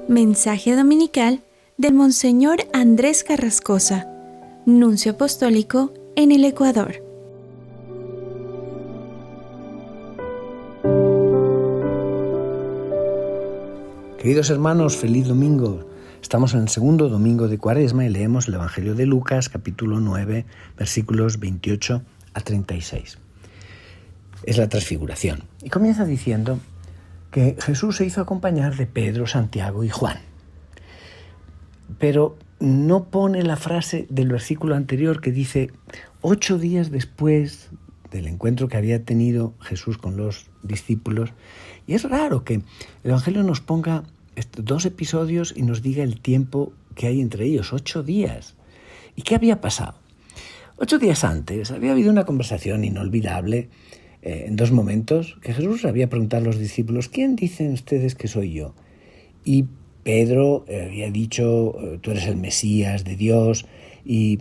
Mensaje dominical del Monseñor Andrés Carrascosa, Nuncio Apostólico en el Ecuador. Queridos hermanos, feliz domingo. Estamos en el segundo domingo de Cuaresma y leemos el Evangelio de Lucas, capítulo 9, versículos 28 a 36. Es la transfiguración. Y comienza diciendo que Jesús se hizo acompañar de Pedro, Santiago y Juan. Pero no pone la frase del versículo anterior que dice 8 días después del encuentro que había tenido Jesús con los discípulos. Y es raro que el Evangelio nos ponga estos 2 episodios y nos diga el tiempo que hay entre ellos, 8 días. ¿Y qué había pasado? 8 días antes había habido una conversación inolvidable en 2 momentos que Jesús había preguntado a los discípulos: ¿quién dicen ustedes que soy yo? Y Pedro había dicho: tú eres el Mesías de Dios. Y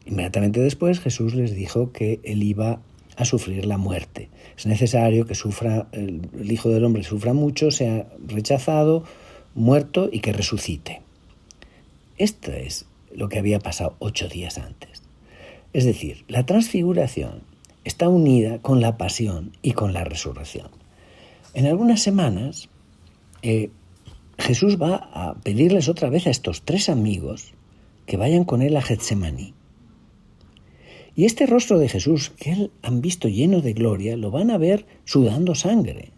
inmediatamente después Jesús les dijo que él iba a sufrir la muerte. Es necesario que sufra, el Hijo del Hombre sufra mucho, sea rechazado, muerto y que resucite. Esto es lo que había pasado 8 días antes. Es decir, la transfiguración está unida con la pasión y con la resurrección. En algunas semanas, Jesús va a pedirles otra vez a estos 3 amigos que vayan con él a Getsemaní. Y este rostro de Jesús, que han visto lleno de gloria, lo van a ver sudando sangre.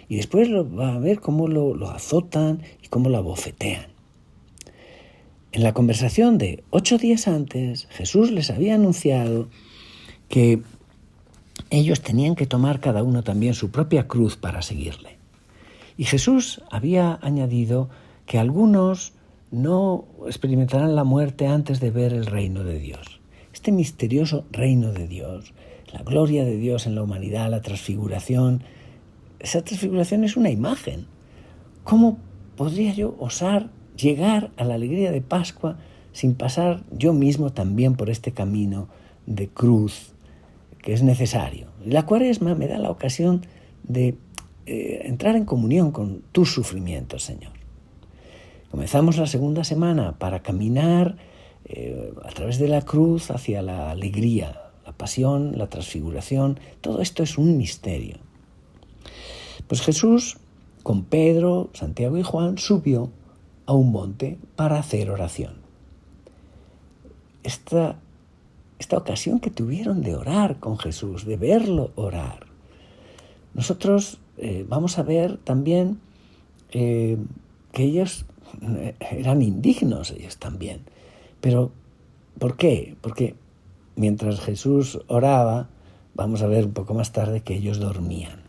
Y después lo va a ver cómo lo azotan y cómo lo abofetean. En la conversación de 8 días antes, Jesús les había anunciado que ellos tenían que tomar cada uno también su propia cruz para seguirle. Y Jesús había añadido que algunos no experimentarán la muerte antes de ver el reino de Dios. Este misterioso reino de Dios, la gloria de Dios en la humanidad, la transfiguración, esa transfiguración es una imagen. ¿Cómo podría yo osar llegar a la alegría de Pascua sin pasar yo mismo también por este camino de cruz que es necesario? La Cuaresma me da la ocasión de entrar en comunión con tus sufrimientos, Señor. Comenzamos la segunda semana para caminar a través de la cruz hacia la alegría, la pasión, la transfiguración. Todo esto es un misterio. Pues Jesús, con Pedro, Santiago y Juan, subió a un monte para hacer oración. Esta ocasión que tuvieron de orar con Jesús, de verlo orar. Nosotros vamos a ver también que ellos eran indignos, ellos también. Pero, ¿por qué? Porque mientras Jesús oraba, vamos a ver un poco más tarde que ellos dormían.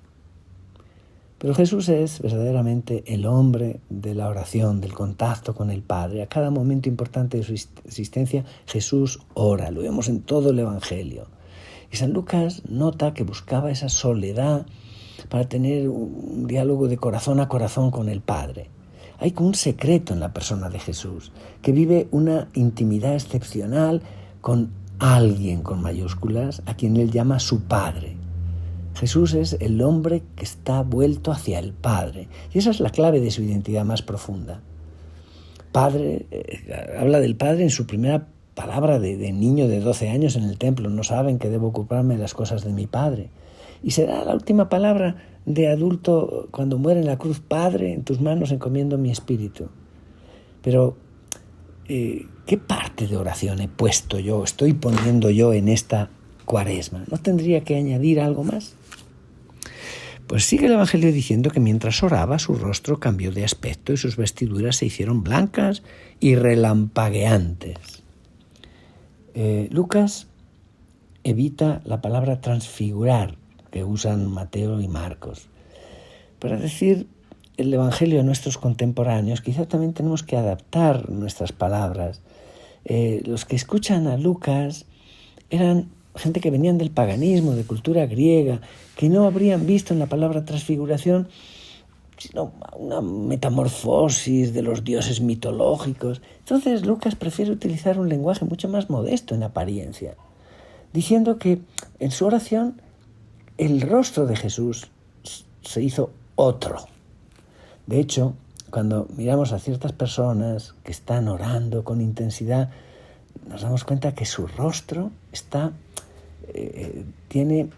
Pero Jesús es verdaderamente el hombre de la oración, del contacto con el Padre. A cada momento importante de su existencia, Jesús ora. Lo vemos en todo el Evangelio. Y San Lucas nota que buscaba esa soledad para tener un diálogo de corazón a corazón con el Padre. Hay como un secreto en la persona de Jesús, que vive una intimidad excepcional con alguien con mayúsculas, a quien él llama su Padre. Jesús es el hombre que está vuelto hacia el Padre, y esa es la clave de su identidad más profunda. Padre, habla del Padre en su primera palabra de niño de 12 años en el templo: no saben que debo ocuparme de las cosas de mi Padre. Y será la última palabra de adulto cuando muere en la cruz: Padre, en tus manos encomiendo mi espíritu. Pero, ¿qué parte de oración he puesto yo, estoy poniendo yo en esta Cuaresma? ¿No tendría que añadir algo más? Pues sigue el Evangelio diciendo que mientras oraba, su rostro cambió de aspecto y sus vestiduras se hicieron blancas y relampagueantes. Lucas evita la palabra transfigurar, que usan Mateo y Marcos. Para decir el Evangelio a nuestros contemporáneos, quizá también tenemos que adaptar nuestras palabras. Los que escuchan a Lucas eran gente que venían del paganismo, de cultura griega, que no habrían visto en la palabra transfiguración sino una metamorfosis de los dioses mitológicos. Entonces Lucas prefiere utilizar un lenguaje mucho más modesto en apariencia, diciendo que en su oración el rostro de Jesús se hizo otro. De hecho, cuando miramos a ciertas personas que están orando con intensidad, nos damos cuenta que su rostro tiene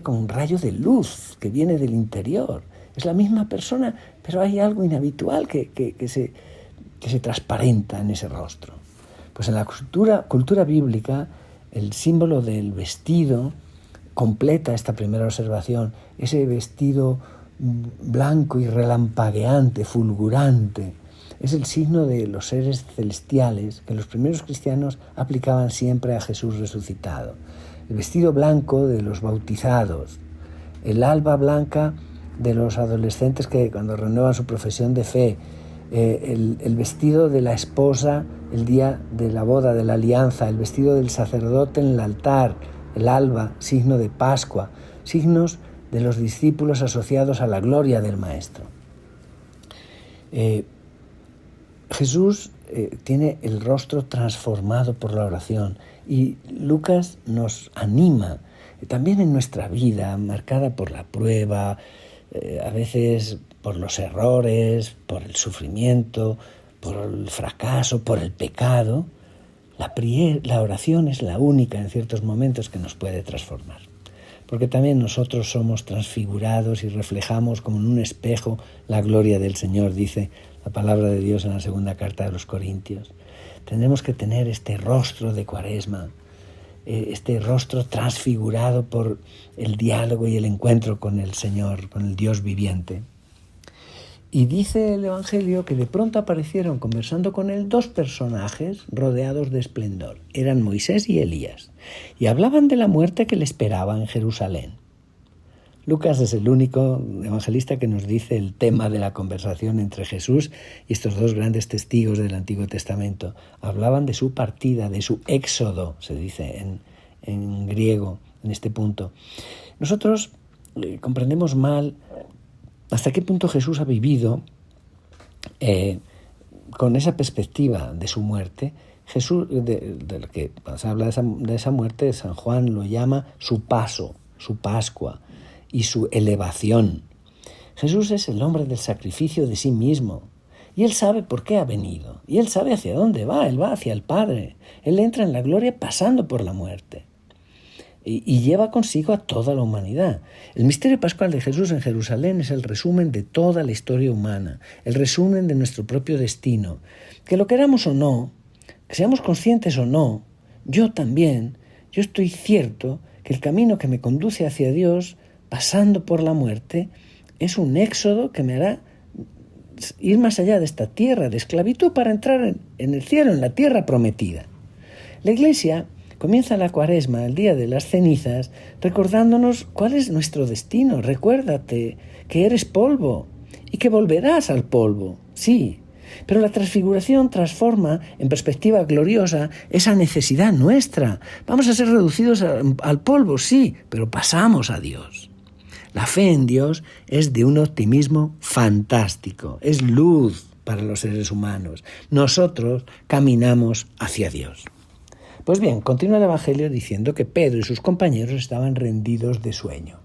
como un rayo de luz que viene del interior. Es la misma persona, pero hay algo inhabitual que se transparenta en ese rostro. Pues en la cultura bíblica, el símbolo del vestido completa esta primera observación, ese vestido blanco y relampagueante, fulgurante. Es el signo de los seres celestiales que los primeros cristianos aplicaban siempre a Jesús resucitado. El vestido blanco de los bautizados, el alba blanca de los adolescentes que cuando renuevan su profesión de fe, el vestido de la esposa el día de la boda, de la alianza, el vestido del sacerdote en el altar, el alba, signo de Pascua, signos de los discípulos asociados a la gloria del Maestro. Jesús tiene el rostro transformado por la oración y Lucas nos anima también en nuestra vida, marcada por la prueba, a veces por los errores, por el sufrimiento, por el fracaso, por el pecado. La oración es la única en ciertos momentos que nos puede transformar. Porque también nosotros somos transfigurados y reflejamos como en un espejo la gloria del Señor, dice la palabra de Dios en la segunda carta de los Corintios. Tendremos que tener este rostro de Cuaresma, este rostro transfigurado por el diálogo y el encuentro con el Señor, con el Dios viviente. Y dice el Evangelio que de pronto aparecieron conversando con él dos personajes rodeados de esplendor. Eran Moisés y Elías, y hablaban de la muerte que le esperaba en Jerusalén. Lucas es el único evangelista que nos dice el tema de la conversación entre Jesús y estos dos grandes testigos del Antiguo Testamento. Hablaban de su partida, de su éxodo, se dice en griego, en este punto. Nosotros comprendemos mal hasta qué punto Jesús ha vivido con esa perspectiva de su muerte. Jesús, de que se habla de esa muerte, San Juan lo llama su paso, su Pascua y su elevación. Jesús es el hombre del sacrificio de sí mismo y él sabe por qué ha venido y él sabe hacia dónde va, él va hacia el Padre, él entra en la gloria pasando por la muerte y lleva consigo a toda la humanidad. El misterio pascual de Jesús en Jerusalén es el resumen de toda la historia humana, el resumen de nuestro propio destino. Que lo queramos o no, que seamos conscientes o no, yo estoy cierto que el camino que me conduce hacia Dios, pasando por la muerte, es un éxodo que me hará ir más allá de esta tierra de esclavitud para entrar en el cielo, en la tierra prometida. La Iglesia comienza la Cuaresma, el día de las cenizas, recordándonos cuál es nuestro destino. Recuérdate que eres polvo y que volverás al polvo, sí. Pero la transfiguración transforma en perspectiva gloriosa esa necesidad nuestra. Vamos a ser reducidos al polvo, sí, pero pasamos a Dios. La fe en Dios es de un optimismo fantástico, es luz para los seres humanos. Nosotros caminamos hacia Dios. Pues bien, continúa el Evangelio diciendo que Pedro y sus compañeros estaban rendidos de sueño.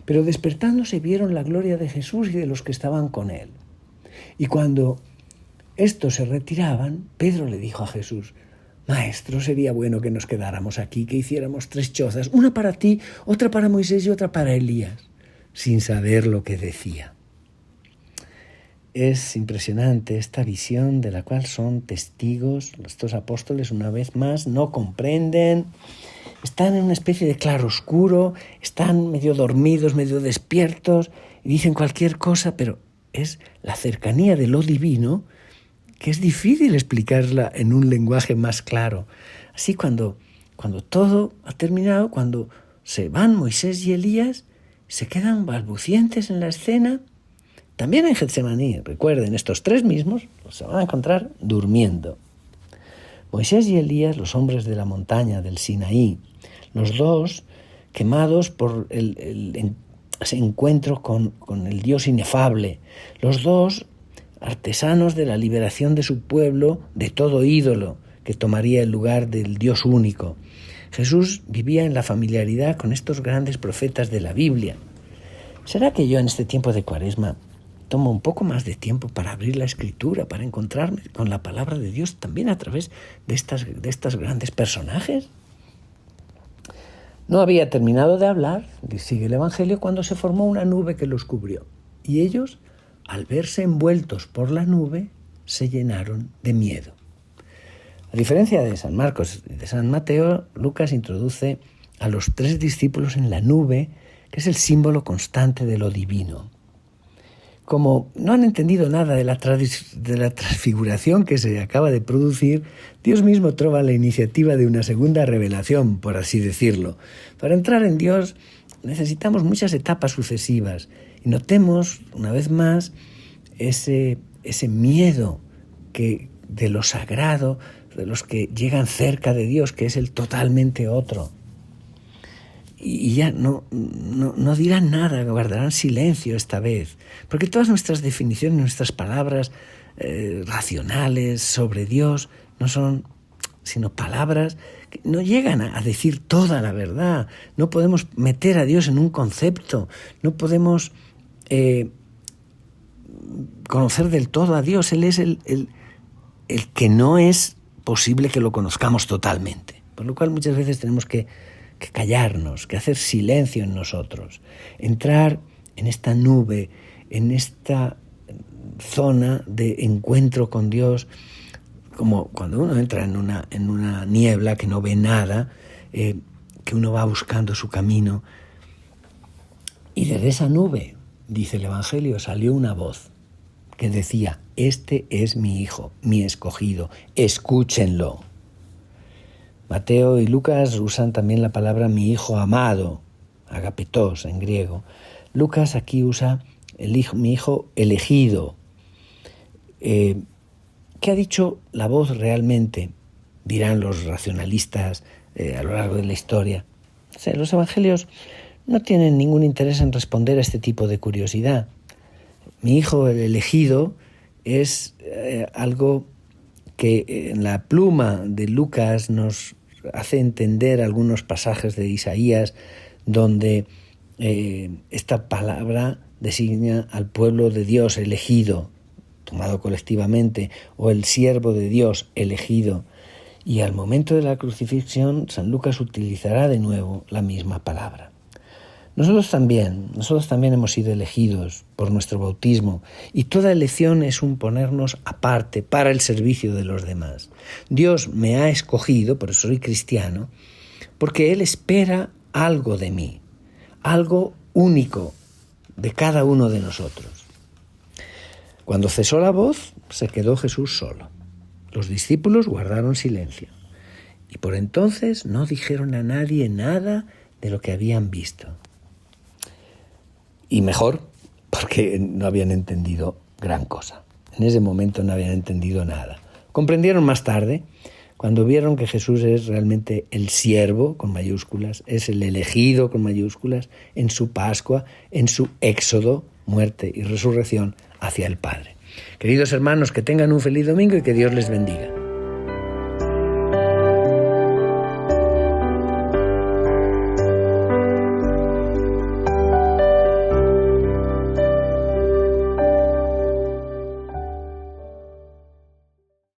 Pero despertándose vieron la gloria de Jesús y de los que estaban con él. Y cuando estos se retiraban, Pedro le dijo a Jesús: Maestro, sería bueno que nos quedáramos aquí, que hiciéramos 3 chozas, una para ti, otra para Moisés y otra para Elías, sin saber lo que decía. Es impresionante esta visión de la cual son testigos. Estos apóstoles, una vez más, no comprenden, están en una especie de claroscuro, están medio dormidos, medio despiertos, y dicen cualquier cosa, pero es la cercanía de lo divino que es difícil explicarla en un lenguaje más claro. Así cuando todo ha terminado, cuando se van Moisés y Elías, se quedan balbucientes en la escena. También en Getsemaní, recuerden, estos 3 mismos se van a encontrar durmiendo. Moisés y Elías, los hombres de la montaña del Sinaí, los dos quemados por ese encuentro con el Dios inefable, los dos artesanos de la liberación de su pueblo de todo ídolo que tomaría el lugar del Dios único. Jesús vivía en la familiaridad con estos grandes profetas de la Biblia. ¿Será que yo en este tiempo de Cuaresma tomo un poco más de tiempo para abrir la Escritura, para encontrarme con la palabra de Dios también a través de estas grandes personajes. No había terminado de hablar, sigue el Evangelio, cuando se formó una nube que los cubrió. Y ellos, al verse envueltos por la nube, se llenaron de miedo. A diferencia de San Marcos y de San Mateo, Lucas introduce a los 3 discípulos en la nube, que es el símbolo constante de lo divino. Como no han entendido nada de la transfiguración que se acaba de producir, Dios mismo trova la iniciativa de una segunda revelación, por así decirlo. Para entrar en Dios necesitamos muchas etapas sucesivas y notemos, una vez más, ese miedo de lo sagrado, de los que llegan cerca de Dios, que es el totalmente otro. Y ya no dirán nada, guardarán silencio esta vez, porque todas nuestras definiciones, nuestras palabras racionales sobre Dios no son sino palabras que no llegan a decir toda la verdad. No podemos meter a Dios en un concepto, no podemos conocer del todo a Dios. Él es el que no es posible que lo conozcamos totalmente, por lo cual muchas veces tenemos que callarnos, que hacer silencio en nosotros, entrar en esta nube, en esta zona de encuentro con Dios, como cuando uno entra en una niebla que no ve nada, que uno va buscando su camino. Y desde esa nube, dice el Evangelio, salió una voz que decía: este es mi hijo, mi escogido, escúchenlo. Mateo y Lucas usan también la palabra mi hijo amado, agapetos en griego. Lucas aquí usa mi hijo elegido. ¿Qué ha dicho la voz realmente? Dirán los racionalistas a lo largo de la historia. O sea, los evangelios no tienen ningún interés en responder a este tipo de curiosidad. Mi hijo el elegido es algo que en la pluma de Lucas nos hace entender algunos pasajes de Isaías donde esta palabra designa al pueblo de Dios elegido, tomado colectivamente, o el siervo de Dios elegido. Y al momento de la crucifixión, San Lucas utilizará de nuevo la misma palabra. Nosotros también hemos sido elegidos por nuestro bautismo, y toda elección es un ponernos aparte para el servicio de los demás. Dios me ha escogido, por eso soy cristiano, porque Él espera algo de mí, algo único de cada uno de nosotros. Cuando cesó la voz, se quedó Jesús solo. Los discípulos guardaron silencio, y por entonces no dijeron a nadie nada de lo que habían visto. Y mejor, porque no habían entendido gran cosa. En ese momento no habían entendido nada. Comprendieron más tarde, cuando vieron que Jesús es realmente el siervo, con mayúsculas, es el elegido, con mayúsculas, en su Pascua, en su éxodo, muerte y resurrección hacia el Padre. Queridos hermanos, que tengan un feliz domingo y que Dios les bendiga.